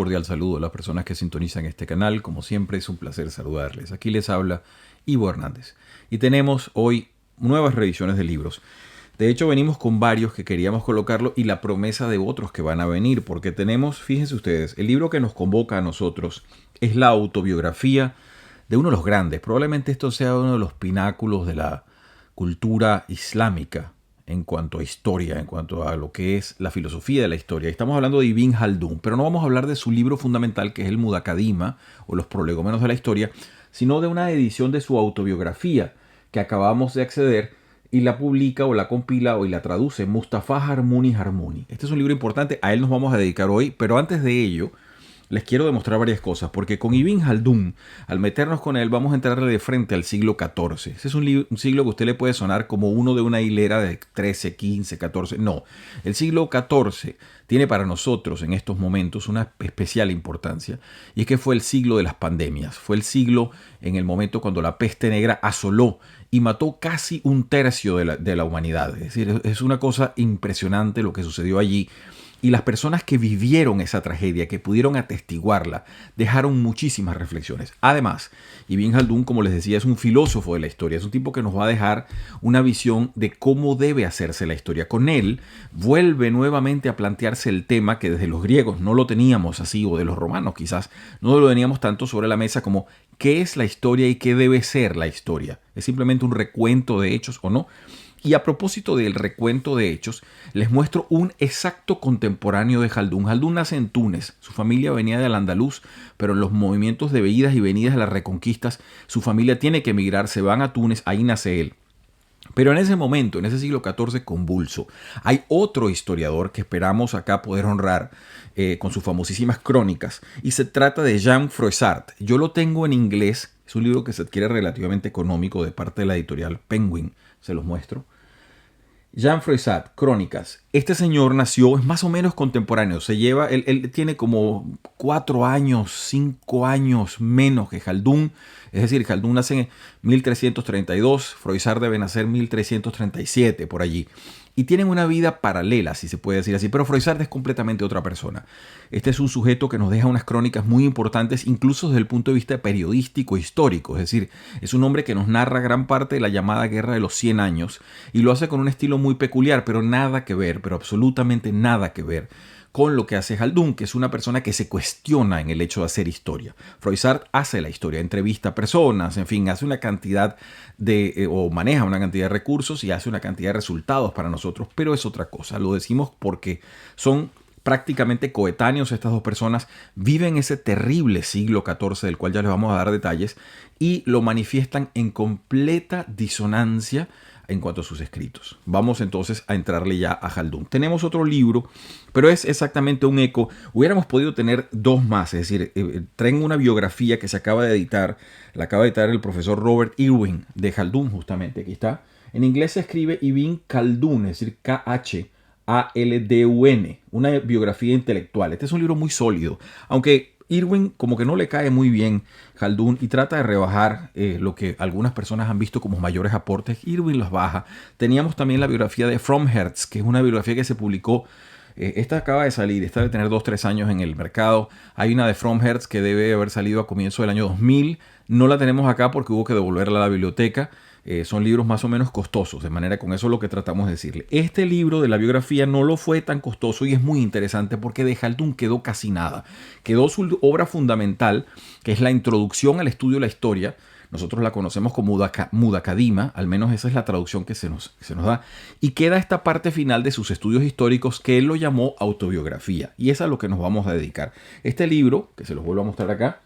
cordial saludo a las personas que sintonizan este canal. Como siempre es un placer saludarles. Aquí les habla Ivo Hernández. Y tenemos hoy nuevas revisiones de libros. De hecho venimos con varios que queríamos colocarlo y la promesa de otros que van a venir. Porque tenemos, fíjense ustedes, el libro que nos convoca a nosotros es la autobiografía de uno de los grandes. Probablemente esto sea uno de los pináculos de la cultura islámica en cuanto a historia, en cuanto a lo que es la filosofía de la historia. Estamos hablando de Ibn Jaldún, pero no vamos a hablar de su libro fundamental, que es el Mudakadima, o los prolegómenos de la historia, sino de una edición de su autobiografía, que acabamos de acceder, y la publica, o la compila, o la traduce Mustafa Harmuni Harmuni. Este es un libro importante, a él nos vamos a dedicar hoy, pero antes de ello, les quiero demostrar varias cosas, porque con Ibn Jaldún, al meternos con él, vamos a entrarle de frente al siglo XIV. Ese es un siglo que a usted le puede sonar como uno de una hilera de 13, 15, 14. No, el siglo XIV tiene para nosotros en estos momentos una especial importancia, y es que fue el siglo de las pandemias. Fue el siglo en el momento cuando la peste negra asoló y mató casi un tercio de la humanidad. Es decir, es una cosa impresionante lo que sucedió allí. Y las personas que vivieron esa tragedia, que pudieron atestiguarla, dejaron muchísimas reflexiones. Además, Ibn Jaldún, como les decía, es un filósofo de la historia. Es un tipo que nos va a dejar una visión de cómo debe hacerse la historia. Con él, vuelve nuevamente a plantearse el tema que desde los griegos no lo teníamos así, o de los romanos quizás, no lo teníamos tanto sobre la mesa como qué es la historia y qué debe ser la historia. ¿Es simplemente un recuento de hechos o no? Y a propósito del recuento de hechos, les muestro un exacto contemporáneo de Jaldún. Jaldún nace en Túnez. Su familia venía del Andaluz, pero en los movimientos de idas y venidas de las reconquistas, su familia tiene que emigrar, se van a Túnez, ahí nace él. Pero en ese momento, en ese siglo XIV convulso, hay otro historiador que esperamos acá poder honrar con sus famosísimas crónicas, y se trata de Jean Froissart. Yo lo tengo en inglés, es un libro que se adquiere relativamente económico de parte de la editorial Penguin, se los muestro. Jean Froissart, Crónicas. Este señor nació, es más o menos contemporáneo. Él tiene como 4 años, 5 años menos que Jaldún. Es decir, Jaldún nace en 1332, Froissart debe nacer en 1337, por allí. Y tienen una vida paralela, si se puede decir así. Pero Froissart es completamente otra persona. Este es un sujeto que nos deja unas crónicas muy importantes, incluso desde el punto de vista periodístico e histórico. Es decir, es un hombre que nos narra gran parte de la llamada Guerra de los 100 años y lo hace con un estilo muy peculiar, pero nada que ver, pero absolutamente nada que ver con lo que hace Jaldún, que es una persona que se cuestiona en el hecho de hacer historia. Froissart hace la historia, entrevista a personas, en fin, hace una cantidad o maneja una cantidad de recursos y hace una cantidad de resultados para nosotros, pero es otra cosa. Lo decimos porque son prácticamente coetáneos estas dos personas, viven ese terrible siglo XIV, del cual ya les vamos a dar detalles, y lo manifiestan en completa disonancia en cuanto a sus escritos. Vamos entonces a entrarle ya a Jaldún. Tenemos otro libro, pero es exactamente un eco. Hubiéramos podido tener dos más, es decir, traen una biografía que se acaba de editar, la acaba de editar el profesor Robert Irwin de Jaldún, justamente, aquí está. En inglés se escribe Ibn Khaldun, es decir, Khaldun, una biografía intelectual. Este es un libro muy sólido, aunque Irwin como que no le cae muy bien Jaldún y trata de rebajar lo que algunas personas han visto como mayores aportes. Irwin los baja. Teníamos también la biografía de Fromherz, que es una biografía que se publicó. Esta acaba de salir, esta debe tener 2-3 años en el mercado. Hay una de Fromherz que debe haber salido a comienzo del año 2000. No la tenemos acá porque hubo que devolverla a la biblioteca. Son libros más o menos costosos, de manera con eso es lo que tratamos de decirle. Este libro de la biografía no lo fue tan costoso y es muy interesante porque de Jaldún quedó casi nada. Quedó su obra fundamental, que es la introducción al estudio de la historia. Nosotros la conocemos como Mudakadima, al menos esa es la traducción que se nos da. Y queda esta parte final de sus estudios históricos que él lo llamó autobiografía. Y es a lo que nos vamos a dedicar. Este libro, que se los vuelvo a mostrar acá,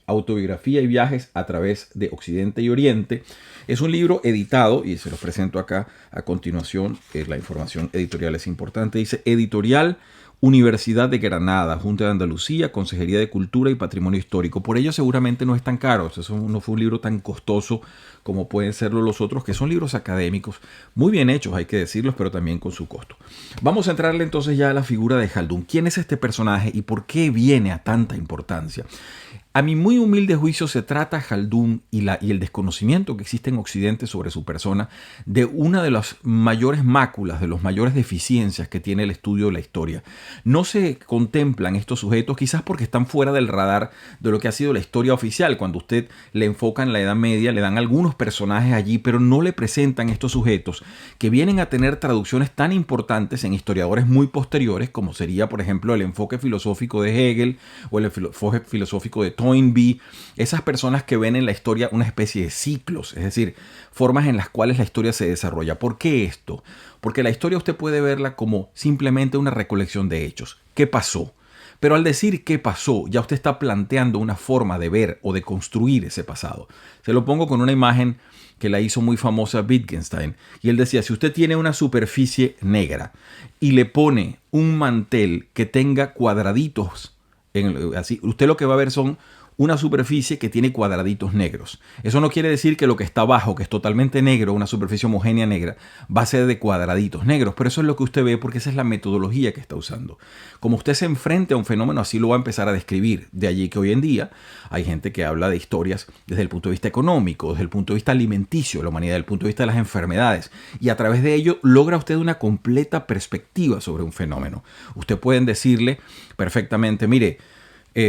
Autobiografía y viajes a través de Occidente y Oriente, es un libro editado, y se los presento acá a continuación, la información editorial es importante, dice Editorial Universidad de Granada, Junta de Andalucía, Consejería de Cultura y Patrimonio Histórico. Por ello seguramente no es tan caro, eso no fue un libro tan costoso como pueden serlo los otros, que son libros académicos, muy bien hechos, hay que decirlos, pero también con su costo. Vamos a entrarle entonces ya a la figura de Jaldún. ¿Quién es este personaje y por qué viene a tanta importancia? A mi muy humilde juicio se trata Jaldún y el desconocimiento que existe en Occidente sobre su persona de una de las mayores máculas, de las mayores deficiencias que tiene el estudio de la historia. No se contemplan estos sujetos quizás porque están fuera del radar de lo que ha sido la historia oficial. Cuando usted le enfoca en la Edad Media, le dan algunos personajes allí, pero no le presentan estos sujetos que vienen a tener traducciones tan importantes en historiadores muy posteriores, como sería, por ejemplo, el enfoque filosófico de Hegel o el enfoque filosófico de Toynbee, esas personas que ven en la historia una especie de ciclos, es decir, formas en las cuales la historia se desarrolla. ¿Por qué esto? Porque la historia usted puede verla como simplemente una recolección de hechos. ¿Qué pasó? Pero al decir qué pasó, ya usted está planteando una forma de ver o de construir ese pasado. Se lo pongo con una imagen que la hizo muy famosa Wittgenstein. Y él decía, si usted tiene una superficie negra y le pone un mantel que tenga cuadraditos, así, usted lo que va a ver son una superficie que tiene cuadraditos negros. Eso no quiere decir que lo que está abajo, que es totalmente negro, una superficie homogénea negra, va a ser de cuadraditos negros, pero eso es lo que usted ve porque esa es la metodología que está usando. Como usted se enfrente a un fenómeno, así lo va a empezar a describir. De allí que hoy en día hay gente que habla de historias desde el punto de vista económico, desde el punto de vista alimenticio de la humanidad, desde el punto de vista de las enfermedades, y a través de ello logra usted una completa perspectiva sobre un fenómeno. Usted puede decirle perfectamente, mire,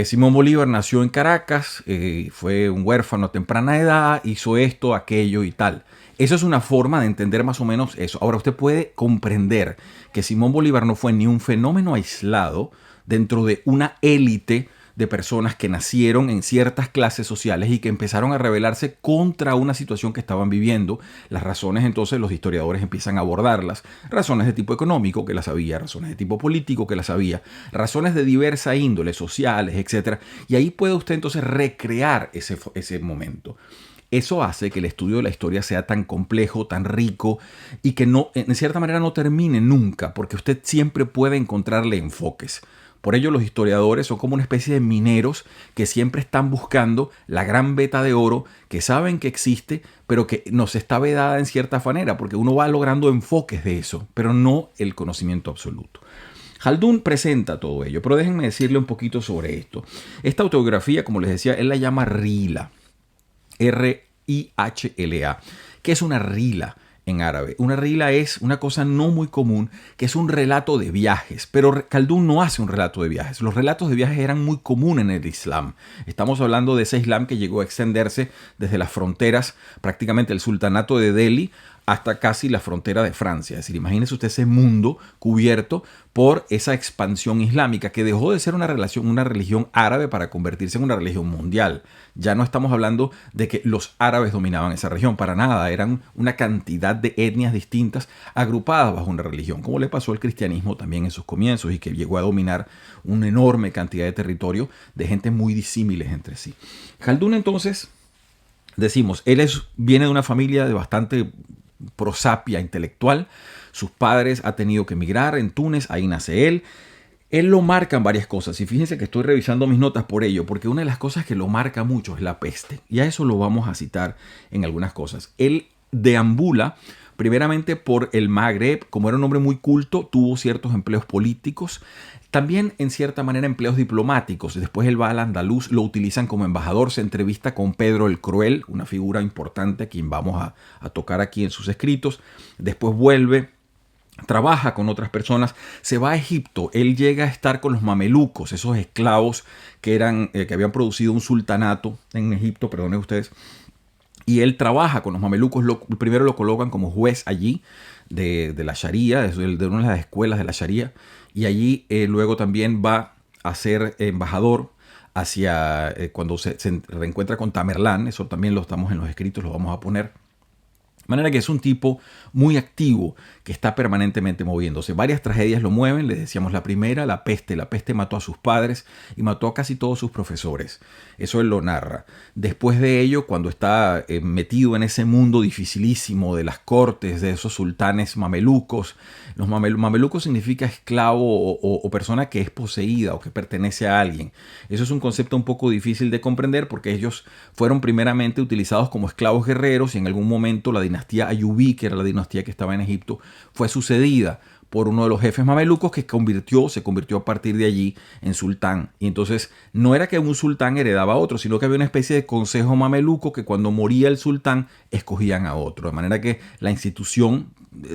Simón Bolívar nació en Caracas, fue un huérfano a temprana edad, hizo esto, aquello y tal. Eso es una forma de entender más o menos eso. Ahora usted puede comprender que Simón Bolívar no fue ni un fenómeno aislado dentro de una élite de personas que nacieron en ciertas clases sociales y que empezaron a rebelarse contra una situación que estaban viviendo. Las razones, entonces, los historiadores empiezan a abordarlas. Razones de tipo económico, que las había, razones de tipo político, que las había, razones de diversa índole, sociales, etc. Y ahí puede usted entonces recrear ese momento. Eso hace que el estudio de la historia sea tan complejo, tan rico y que no, en cierta manera no termine nunca, porque usted siempre puede encontrarle enfoques. Por ello los historiadores son como una especie de mineros que siempre están buscando la gran veta de oro, que saben que existe, pero que nos está vedada en cierta manera, porque uno va logrando enfoques de eso, pero no el conocimiento absoluto. Jaldún presenta todo ello, pero déjenme decirle un poquito sobre esto. Esta autobiografía, como les decía, él la llama Rihla, R-I-H-L-A. ¿Qué es una rihla en árabe? Una rihla es una cosa no muy común, que es un relato de viajes, pero Jaldún no hace un relato de viajes. Los relatos de viajes eran muy comunes en el Islam. Estamos hablando de ese Islam que llegó a extenderse desde las fronteras, prácticamente el sultanato de Delhi, hasta casi la frontera de Francia. Es decir, imagínese usted ese mundo cubierto por esa expansión islámica que dejó de ser una religión árabe para convertirse en una religión mundial. Ya no estamos hablando de que los árabes dominaban esa región, para nada. Eran una cantidad de etnias distintas agrupadas bajo una religión, como le pasó al cristianismo también en sus comienzos y que llegó a dominar una enorme cantidad de territorio de gente muy disímiles entre sí. Jaldún, entonces, decimos, viene de una familia de bastante prosapia intelectual. Sus padres han tenido que emigrar en Túnez, ahí nace él. Él lo marca en varias cosas y fíjense que estoy revisando mis notas por ello, porque una de las cosas que lo marca mucho es la peste, y a eso lo vamos a citar en algunas cosas. Él deambula primeramente por el Magreb, como era un hombre muy culto, tuvo ciertos empleos políticos, también en cierta manera empleos diplomáticos. Después él va al Andaluz, lo utilizan como embajador, se entrevista con Pedro el Cruel, una figura importante a quien vamos a tocar aquí en sus escritos. Después vuelve, trabaja con otras personas, se va a Egipto. Él llega a estar con los mamelucos, esos esclavos que habían producido un sultanato en Egipto, perdonen ustedes. Y él trabaja con los mamelucos. Primero lo colocan como juez allí de la Sharia, de una de las escuelas de la Sharia. Y allí luego también va a ser embajador cuando se reencuentra con Tamerlán. Eso también lo estamos en los escritos, lo vamos a poner. De manera que es un tipo muy activo que está permanentemente moviéndose. Varias tragedias lo mueven. Les decíamos la primera, la peste. La peste mató a sus padres y mató a casi todos sus profesores. Eso él lo narra. Después de ello, cuando está metido en ese mundo dificilísimo de las cortes, de esos sultanes mamelucos. Los mamelucos significa esclavo o persona que es poseída o que pertenece a alguien. Eso es un concepto un poco difícil de comprender porque ellos fueron primeramente utilizados como esclavos guerreros y en algún momento la dinastía Ayubí, que era la dinastía que estaba en Egipto, fue sucedida por uno de los jefes mamelucos que se convirtió a partir de allí en sultán. Y entonces no era que un sultán heredaba a otro, sino que había una especie de consejo mameluco que cuando moría el sultán escogían a otro. De manera que la institución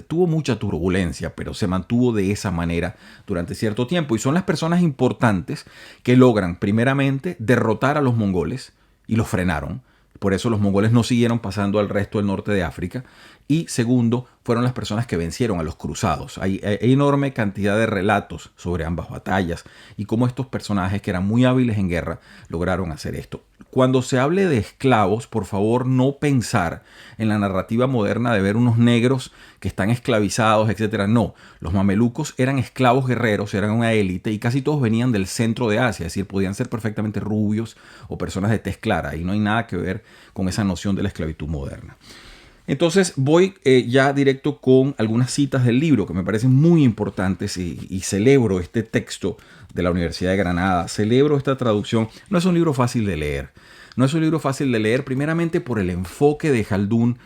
tuvo mucha turbulencia, pero se mantuvo de esa manera durante cierto tiempo. Y son las personas importantes que logran primeramente derrotar a los mongoles y los frenaron. Por eso los mongoles no siguieron pasando al resto del norte de África. Y segundo, fueron las personas que vencieron a los cruzados. Hay enorme cantidad de relatos sobre ambas batallas y cómo estos personajes que eran muy hábiles en guerra lograron hacer esto. Cuando se hable de esclavos, por favor no pensar en la narrativa moderna de ver unos negros que están esclavizados, etc. No, los mamelucos eran esclavos guerreros, eran una élite y casi todos venían del centro de Asia, es decir, podían ser perfectamente rubios o personas de tez clara y no hay nada que ver con esa noción de la esclavitud moderna. Entonces voy ya directo con algunas citas del libro que me parecen muy importantes y celebro este texto de la Universidad de Granada, celebro esta traducción. No es un libro fácil de leer, no es un libro fácil de leer primeramente por el enfoque de Khaldún,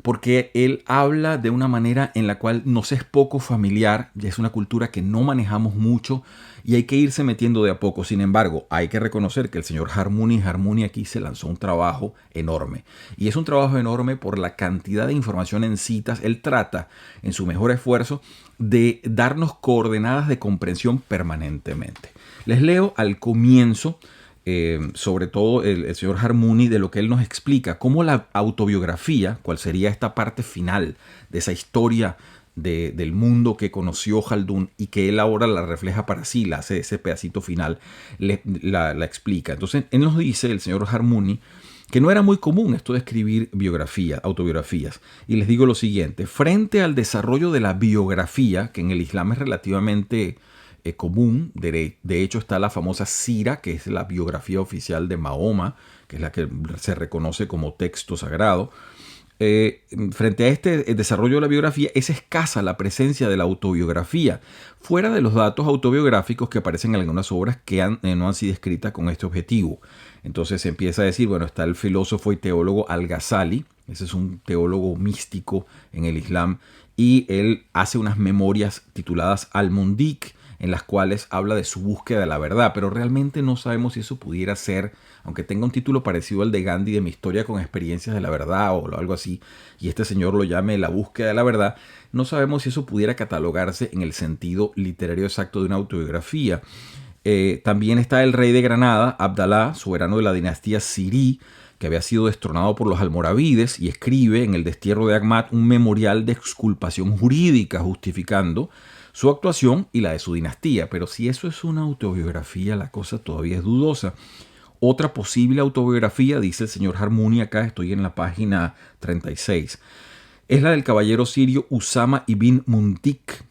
porque él habla de una manera en la cual nos es poco familiar, ya es una cultura que no manejamos mucho y hay que irse metiendo de a poco. Sin embargo, hay que reconocer que el señor Harmouni aquí se lanzó un trabajo enorme. Y es un trabajo enorme por la cantidad de información en citas. Él trata, en su mejor esfuerzo, de darnos coordenadas de comprensión permanentemente. Les leo al comienzo, sobre todo el señor Harmouni, de lo que él nos explica, cómo la autobiografía, cuál sería esta parte final de esa historia del mundo que conoció Khaldún y que él ahora la refleja para sí, la hace ese pedacito final, la explica. Entonces él nos dice, el señor Harmouni, que no era muy común esto de escribir autobiografías. Y les digo lo siguiente: frente al desarrollo de la biografía, que en el Islam es relativamente común, de hecho está la famosa Sira, que es la biografía oficial de Mahoma, que es la que se reconoce como texto sagrado. Frente a este desarrollo de la biografía, es escasa la presencia de la autobiografía, fuera de los datos autobiográficos que aparecen en algunas obras que no han sido escritas con este objetivo. Entonces se empieza a decir, bueno, está el filósofo y teólogo Al-Ghazali, ese es un teólogo místico en el Islam, y él hace unas memorias tituladas Al-Mundik, en las cuales habla de su búsqueda de la verdad, pero realmente no sabemos si eso pudiera ser, aunque tenga un título parecido al de Gandhi, de mi historia con experiencias de la verdad o algo así, y este señor lo llame la búsqueda de la verdad, no sabemos si eso pudiera catalogarse en el sentido literario exacto de una autobiografía. También está el rey de Granada, Abdalá, soberano de la dinastía Sirí, que había sido destronado por los almoravides, y escribe en el destierro de Ahmad un memorial de exculpación jurídica justificando su actuación y la de su dinastía. Pero si eso es una autobiografía, la cosa todavía es dudosa. Otra posible autobiografía, dice el señor Harmouni acá, estoy en la página 36, es la del caballero sirio Usama ibn Muntik.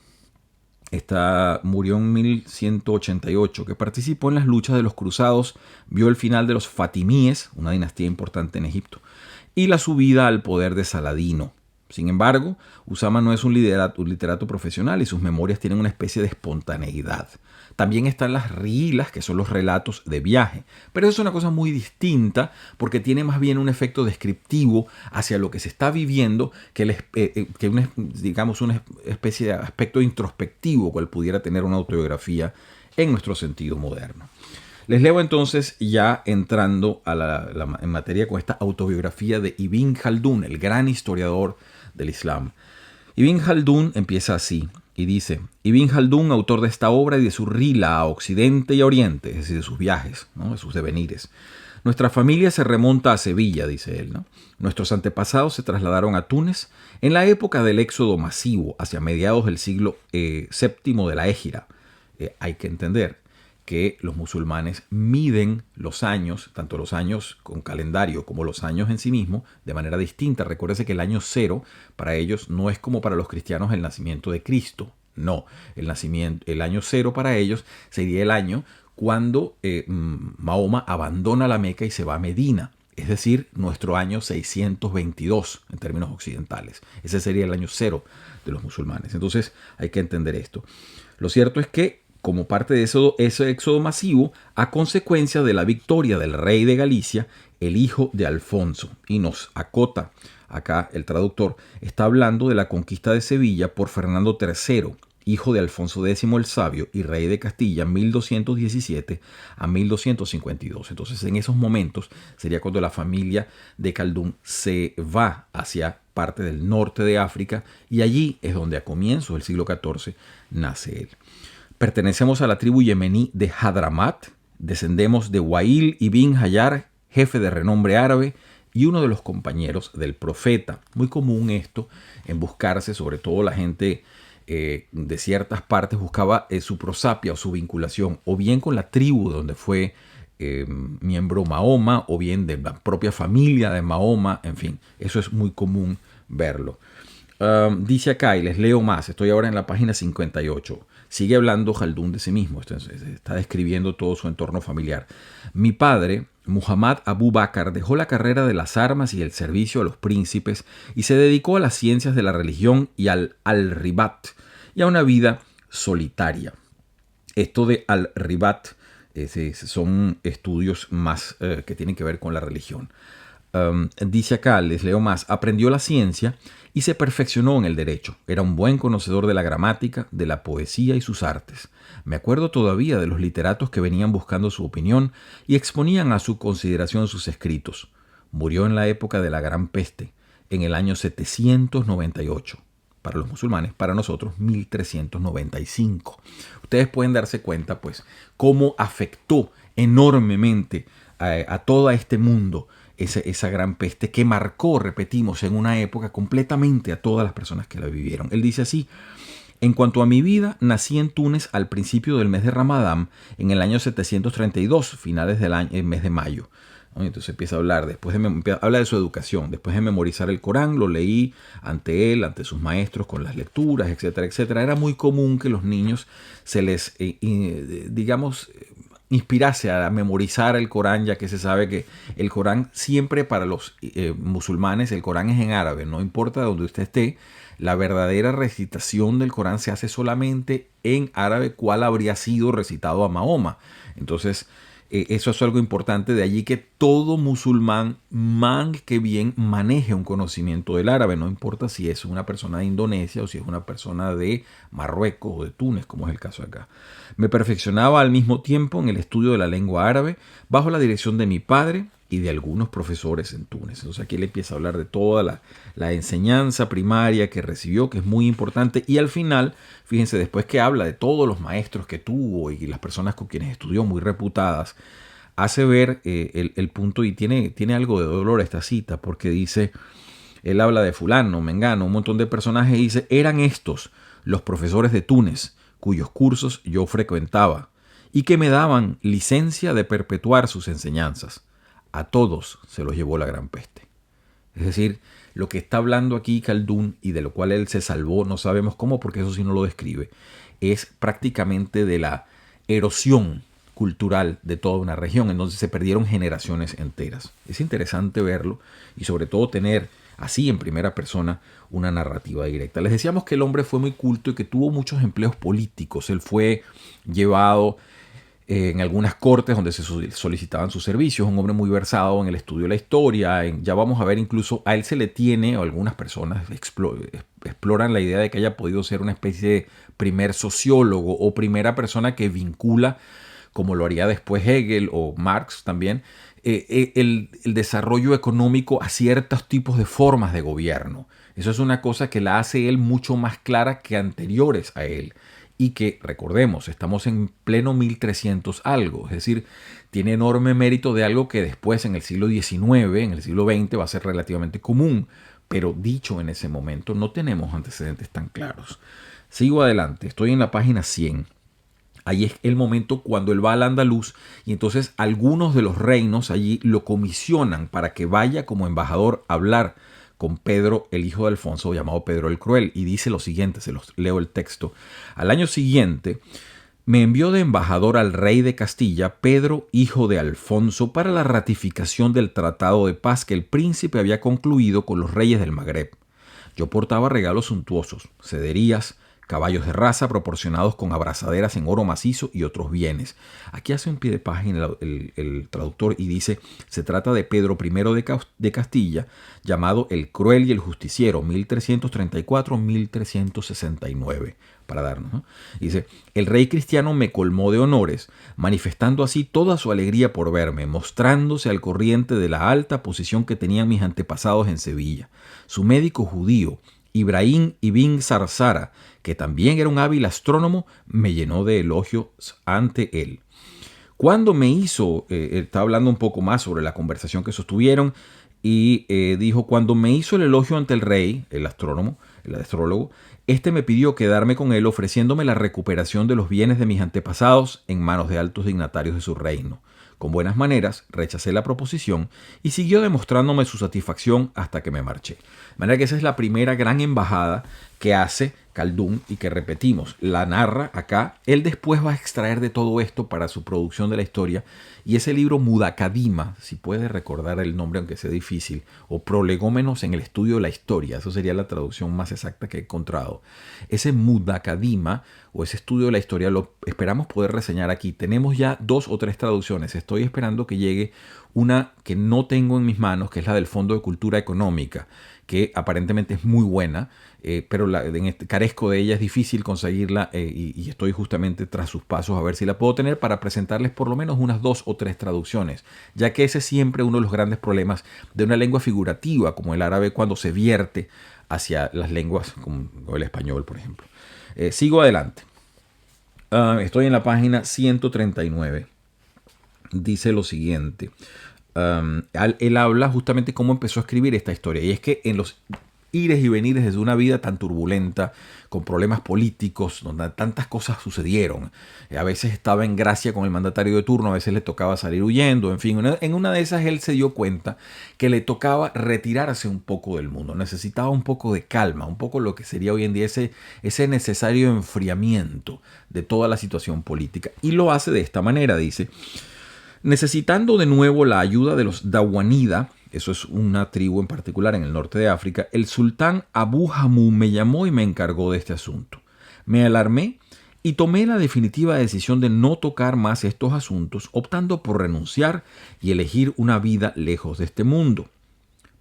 Murió en 1188, que participó en las luchas de los cruzados, vio el final de los fatimíes, una dinastía importante en Egipto, y la subida al poder de Saladino. Sin embargo, Usama no es un literato profesional y sus memorias tienen una especie de espontaneidad. También están las rilas, que son los relatos de viaje. Pero eso es una cosa muy distinta porque tiene más bien un efecto descriptivo hacia lo que se está viviendo digamos, una especie de aspecto introspectivo cual pudiera tener una autobiografía en nuestro sentido moderno. Les leo entonces, ya entrando en materia con esta autobiografía de Ibn Khaldún, el gran historiador del Islam. Ibn Khaldún empieza así y dice: Ibn Khaldún, autor de esta obra y de su rila a Occidente y a Oriente, es decir, de sus viajes, ¿no?, de sus devenires. Nuestra familia se remonta a Sevilla, dice él, ¿no? Nuestros antepasados se trasladaron a Túnez en la época del éxodo masivo, hacia mediados del siglo VII de la Égira. Hay que entender que los musulmanes miden los años, tanto los años con calendario como los años en sí mismos, de manera distinta. Recuérdese que el año cero para ellos no es como para los cristianos el nacimiento de Cristo. No, el año cero para ellos sería el año cuando Mahoma abandona la Meca y se va a Medina. Es decir, nuestro año 622 en términos occidentales. Ese sería el año cero de los musulmanes. Entonces hay que entender esto. Lo cierto es que, como parte de ese éxodo masivo, a consecuencia de la victoria del rey de Galicia, el hijo de Alfonso, y nos acota acá el traductor, está hablando de la conquista de Sevilla por Fernando III, hijo de Alfonso X el Sabio y rey de Castilla, 1217 a 1252. Entonces, en esos momentos sería cuando la familia de Khaldún se va hacia parte del norte de África, y allí es donde a comienzos del siglo XIV nace él. Pertenecemos a la tribu yemení de Hadramat, descendemos de Wail ibn Hayyar, jefe de renombre árabe y uno de los compañeros del profeta. Muy común esto en buscarse, sobre todo la gente de ciertas partes buscaba su prosapia o su vinculación, o bien con la tribu donde fue miembro Mahoma, o bien de la propia familia de Mahoma. En fin, eso es muy común verlo. Dice acá, y les leo más, estoy ahora en la página 58. Sigue hablando Khaldún de sí mismo, está describiendo todo su entorno familiar. Mi padre, Muhammad Abu Bakr, dejó la carrera de las armas y el servicio a los príncipes y se dedicó a las ciencias de la religión y al-ribat y a una vida solitaria. Esto de al-ribat son estudios más que tienen que ver con la religión. Dice acá, les leo más, aprendió la ciencia y se perfeccionó en el derecho. Era un buen conocedor de la gramática, de la poesía y sus artes. Me acuerdo todavía de los literatos que venían buscando su opinión y exponían a su consideración sus escritos. Murió en la época de la Gran Peste, en el año 798. Para los musulmanes, para nosotros 1395. Ustedes pueden darse cuenta, pues, cómo afectó enormemente a todo este mundo esa gran peste que marcó, repetimos, en una época completamente a todas las personas que la vivieron. Él dice así: en cuanto a mi vida, nací en Túnez al principio del mes de Ramadán, en el año 732, finales del año, el mes de mayo. Entonces empieza a hablar, habla de su educación, después de memorizar el Corán, lo leí ante él, ante sus maestros, con las lecturas, etcétera, etcétera. Era muy común que los niños se les, inspirase a memorizar el Corán, ya que se sabe que el Corán siempre para los musulmanes, el Corán es en árabe, no importa de donde usted esté, la verdadera recitación del Corán se hace solamente en árabe, cual habría sido recitado a Mahoma. Entonces, eso es algo importante, de allí que todo musulmán, que bien maneje un conocimiento del árabe, no importa si es una persona de Indonesia o si es una persona de Marruecos o de Túnez, como es el caso acá. Me perfeccionaba al mismo tiempo en el estudio de la lengua árabe, bajo la dirección de mi padre y de algunos profesores en Túnez. Entonces aquí él empieza a hablar de toda la enseñanza primaria que recibió, que es muy importante, y al final, fíjense, después que habla de todos los maestros que tuvo y las personas con quienes estudió, muy reputadas, hace ver el punto, y tiene algo de dolor esta cita, porque dice, él habla de fulano, mengano, un montón de personajes, y dice, eran estos los profesores de Túnez, cuyos cursos yo frecuentaba, y que me daban licencia de perpetuar sus enseñanzas. A todos se los llevó la gran peste. Es decir, lo que está hablando aquí Khaldún, y de lo cual él se salvó, no sabemos cómo, porque eso sí no lo describe, es prácticamente de la erosión cultural de toda una región, en donde se perdieron generaciones enteras. Es interesante verlo y sobre todo tener así en primera persona una narrativa directa. Les decíamos que el hombre fue muy culto y que tuvo muchos empleos políticos. Él fue llevado en algunas cortes donde se solicitaban sus servicios, un hombre muy versado en el estudio de la historia. Ya vamos a ver, incluso a él se le tiene, o algunas personas exploran la idea de que haya podido ser una especie de primer sociólogo o primera persona que vincula, como lo haría después Hegel o Marx también, el desarrollo económico a ciertos tipos de formas de gobierno. Eso es una cosa que la hace él mucho más clara que anteriores a él. Y que, recordemos, estamos en pleno 1300 algo, es decir, tiene enorme mérito de algo que después en el siglo XIX, en el siglo XX va a ser relativamente común, pero dicho en ese momento no tenemos antecedentes tan claros. Sigo adelante, estoy en la página 100. Ahí es el momento cuando él va al Andaluz y entonces algunos de los reinos allí lo comisionan para que vaya como embajador a hablar con Pedro, el hijo de Alfonso, llamado Pedro el Cruel, y dice lo siguiente, se los leo el texto. Al año siguiente me envió de embajador al rey de Castilla, Pedro, hijo de Alfonso, para la ratificación del tratado de paz que el príncipe había concluido con los reyes del Magreb. Yo portaba regalos suntuosos, cederías, caballos de raza proporcionados con abrazaderas en oro macizo y otros bienes. Aquí hace un pie de página el traductor y dice, se trata de Pedro I de Castilla, llamado el Cruel y el Justiciero, 1334-1369, para darnos, ¿no? Dice, el rey cristiano me colmó de honores, manifestando así toda su alegría por verme, mostrándose al corriente de la alta posición que tenían mis antepasados en Sevilla. Su médico judío, Ibrahim ibn Zarzara, que también era un hábil astrónomo, me llenó de elogios ante él. Cuando me hizo, está hablando un poco más sobre la conversación que sostuvieron, y dijo, cuando me hizo el elogio ante el rey, el astrónomo, el astrólogo, este me pidió quedarme con él ofreciéndome la recuperación de los bienes de mis antepasados en manos de altos dignatarios de su reino. Con buenas maneras, rechacé la proposición y siguió demostrándome su satisfacción hasta que me marché. De manera que esa es la primera gran embajada que hace Khaldún y que repetimos, la narra acá. Él después va a extraer de todo esto para su producción de la historia, y ese libro Mudakadima, si puede recordar el nombre aunque sea difícil, o Prolegómenos en el estudio de la historia, eso sería la traducción más exacta que he encontrado. Ese Mudakadima o ese estudio de la historia lo esperamos poder reseñar aquí. Tenemos ya 2 o 3 traducciones. Estoy esperando que llegue una que no tengo en mis manos, que es la del Fondo de Cultura Económica, que aparentemente es muy buena, pero carezco de ella, es difícil conseguirla, y estoy justamente tras sus pasos a ver si la puedo tener para presentarles por lo menos unas 2 o 3 traducciones, ya que ese es siempre uno de los grandes problemas de una lengua figurativa como el árabe cuando se vierte hacia las lenguas como el español, por ejemplo. Sigo adelante. Estoy en la página 139. Dice lo siguiente. Él habla justamente cómo empezó a escribir esta historia. Y es que en los ires y venires de una vida tan turbulenta, con problemas políticos, donde tantas cosas sucedieron. A veces estaba en gracia con el mandatario de turno, a veces le tocaba salir huyendo, en fin. En una de esas él se dio cuenta que le tocaba retirarse un poco del mundo. Necesitaba un poco de calma, un poco lo que sería hoy en día ese necesario enfriamiento de toda la situación política. Y lo hace de esta manera, dice: necesitando de nuevo la ayuda de los Dawanida, eso es una tribu en particular en el norte de África, el sultán Abu Hamú me llamó y me encargó de este asunto. Me alarmé y tomé la definitiva decisión de no tocar más estos asuntos, optando por renunciar y elegir una vida lejos de este mundo.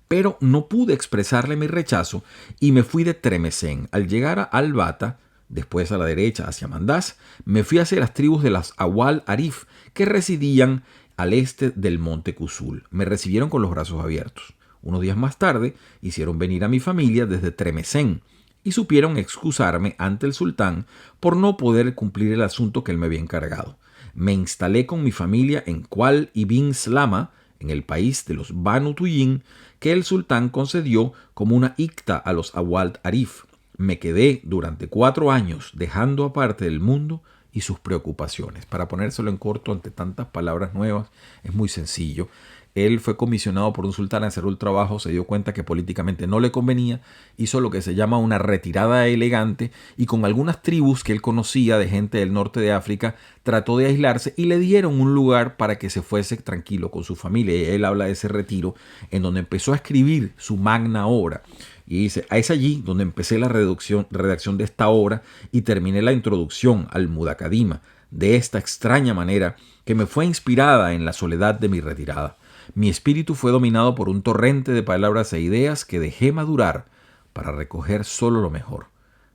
Pero no pude expresarle mi rechazo y me fui de Tremesén. Al llegar a Al-Bata, después a la derecha hacia Mandás, me fui hacia las tribus de las Awal Arif, que residían al este del monte Kusul. Me recibieron con los brazos abiertos. Unos días más tarde hicieron venir a mi familia desde Tremesén y supieron excusarme ante el sultán por no poder cumplir el asunto que él me había encargado. Me instalé con mi familia en Kual ibn Slama, en el país de los Banu Tuyin, que el sultán concedió como una icta a los Awal Arif. Me quedé durante 4 años dejando aparte del mundo y sus preocupaciones. Para ponérselo en corto ante tantas palabras nuevas, es muy sencillo. Él fue comisionado por un sultán a hacer el trabajo, se dio cuenta que políticamente no le convenía, hizo lo que se llama una retirada elegante y con algunas tribus que él conocía de gente del norte de África, trató de aislarse y le dieron un lugar para que se fuese tranquilo con su familia. Y él habla de ese retiro en donde empezó a escribir su magna obra. Y dice, es allí donde empecé la redacción de esta obra y terminé la introducción al Mudakadima de esta extraña manera que me fue inspirada en la soledad de mi retirada. Mi espíritu fue dominado por un torrente de palabras e ideas que dejé madurar para recoger solo lo mejor.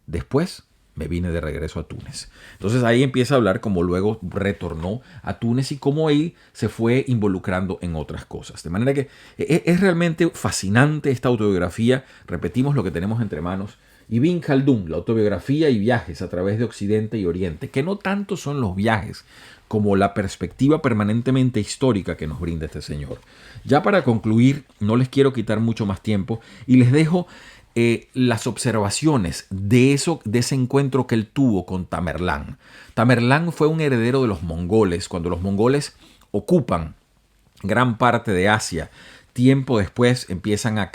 Después me vine de regreso a Túnez. Entonces ahí empieza a hablar cómo luego retornó a Túnez y cómo él se fue involucrando en otras cosas. De manera que es realmente fascinante esta autobiografía. Repetimos lo que tenemos entre manos. Ibn Khaldún, la autobiografía y viajes a través de Occidente y Oriente, que no tanto son los viajes como la perspectiva permanentemente histórica que nos brinda este señor. Ya para concluir, no les quiero quitar mucho más tiempo y les dejo las observaciones de ese encuentro que él tuvo con Tamerlán. Tamerlán fue un heredero de los mongoles. Cuando los mongoles ocupan gran parte de Asia, tiempo después empiezan a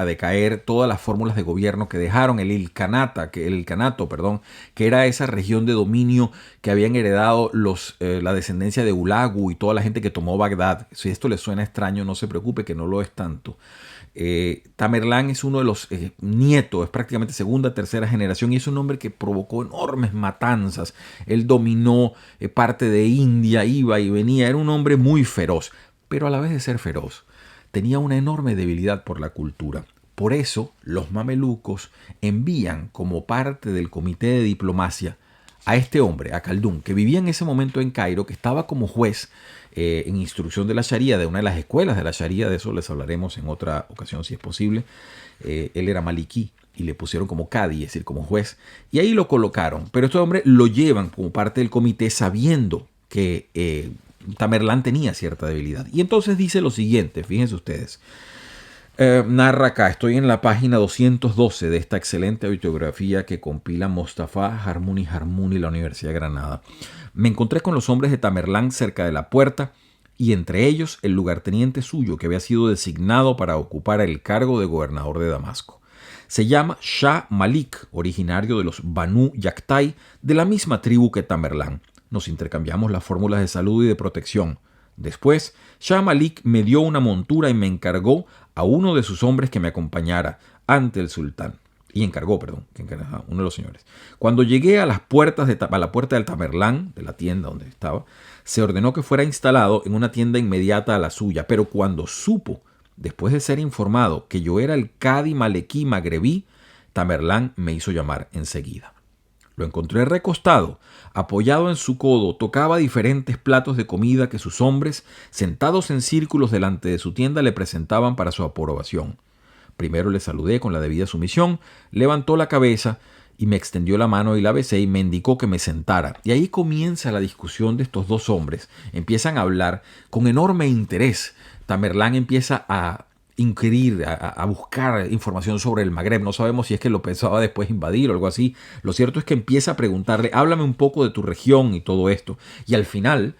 decaer todas las fórmulas de gobierno que dejaron el Ilkanato, que era esa región de dominio que habían heredado la descendencia de Hulagu y toda la gente que tomó Bagdad. Si esto les suena extraño, no se preocupe, que no lo es tanto. Tamerlán es uno de los nietos, es prácticamente segunda, tercera generación y es un hombre que provocó enormes matanzas. Él dominó parte de India, iba y venía, era un hombre muy feroz, pero a la vez de ser feroz, tenía una enorme debilidad por la cultura. Por eso los mamelucos envían como parte del comité de diplomacia a este hombre, a Khaldún, que vivía en ese momento en Cairo, que estaba como juez en instrucción de la Sharia, de una de las escuelas de la Sharia, de eso les hablaremos en otra ocasión si es posible. Él era maliquí y le pusieron como cadi, es decir, como juez, y ahí lo colocaron. Pero este hombre lo llevan como parte del comité sabiendo que Tamerlán tenía cierta debilidad. Y entonces dice lo siguiente, fíjense ustedes. Narra acá, estoy en la página 212 de esta excelente autobiografía que compila Mostafa Harmouni Harmouni, la Universidad de Granada. Me encontré con los hombres de Tamerlán cerca de la puerta y entre ellos el lugarteniente suyo que había sido designado para ocupar el cargo de gobernador de Damasco. Se llama Shah Malik, originario de los Banu Yaqtai, de la misma tribu que Tamerlán. Nos intercambiamos las fórmulas de salud y de protección. Después, Shah Malik me dio una montura y me encargó a uno de sus hombres que me acompañara ante el sultán. Uno de los señores. Cuando llegué a las puertas a la puerta del Tamerlán, de la tienda donde estaba, se ordenó que fuera instalado en una tienda inmediata a la suya. Pero cuando supo, después de ser informado, que yo era el cadi malequí magrebí, Tamerlán me hizo llamar enseguida. Lo encontré recostado, apoyado en su codo, tocaba diferentes platos de comida que sus hombres, sentados en círculos delante de su tienda, le presentaban para su aprobación. Primero le saludé con la debida sumisión, levantó la cabeza y me extendió la mano y la besé y me indicó que me sentara. Y ahí comienza la discusión de estos dos hombres. Empiezan a hablar con enorme interés. Tamerlán empieza a inquirir, a buscar información sobre el Magreb. No sabemos si es que lo pensaba después invadir o algo así. Lo cierto es que empieza a preguntarle, háblame un poco de tu región y todo esto. Y al final,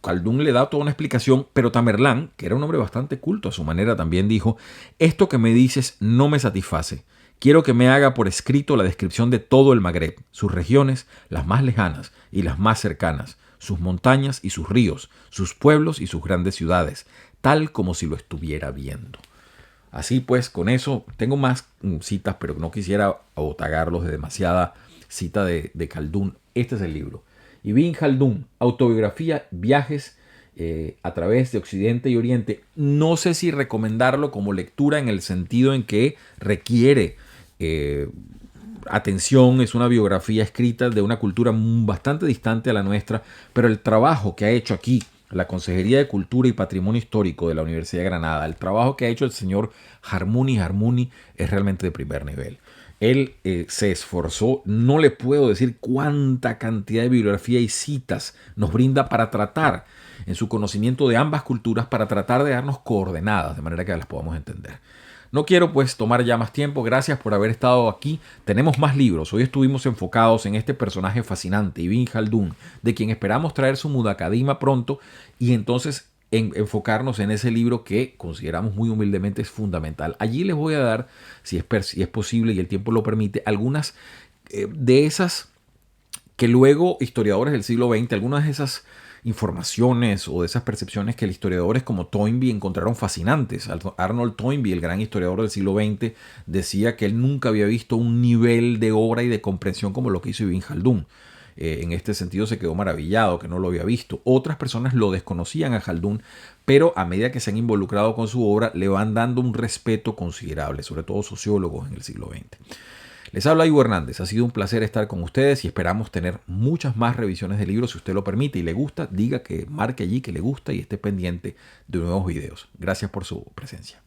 Khaldún le da toda una explicación, pero Tamerlán, que era un hombre bastante culto a su manera, también dijo, esto que me dices no me satisface. Quiero que me haga por escrito la descripción de todo el Magreb, sus regiones, las más lejanas y las más cercanas, sus montañas y sus ríos, sus pueblos y sus grandes ciudades, tal como si lo estuviera viendo. Así pues, con eso tengo más citas, pero no quisiera abotagarlos de demasiada cita de Khaldún. Este es el libro. Ibn Khaldún, autobiografía, viajes a través de Occidente y Oriente. No sé si recomendarlo como lectura en el sentido en que requiere atención, es una biografía escrita de una cultura bastante distante a la nuestra, pero el trabajo que ha hecho aquí la Consejería de Cultura y Patrimonio Histórico de la Universidad de Granada, el trabajo que ha hecho el señor Harmouni Harmouni es realmente de primer nivel. Él se esforzó, no le puedo decir cuánta cantidad de bibliografía y citas nos brinda para tratar, en su conocimiento de ambas culturas, para tratar de darnos coordenadas, de manera que las podamos entender. No quiero pues tomar ya más tiempo, gracias por haber estado aquí. Tenemos más libros, hoy estuvimos enfocados en este personaje fascinante, Ibn Khaldún, de quien esperamos traer su Mudakadima pronto y entonces enfocarnos en ese libro que consideramos muy humildemente es fundamental. Allí les voy a dar, si es posible y el tiempo lo permite, algunas de esas que luego historiadores del siglo XX, algunas de esas informaciones o de esas percepciones que los historiadores como Toynbee encontraron fascinantes. Arnold Toynbee, el gran historiador del siglo XX, decía que él nunca había visto un nivel de obra y de comprensión como lo que hizo Ibn Khaldún. En este sentido se quedó maravillado, que no lo había visto. Otras personas lo desconocían a Khaldún, pero a medida que se han involucrado con su obra, le van dando un respeto considerable, sobre todo sociólogos en el siglo XX. Les habla Ivo Hernández, ha sido un placer estar con ustedes y esperamos tener muchas más revisiones de libros. Si usted lo permite y le gusta, diga que marque allí que le gusta y esté pendiente de nuevos videos. Gracias por su presencia.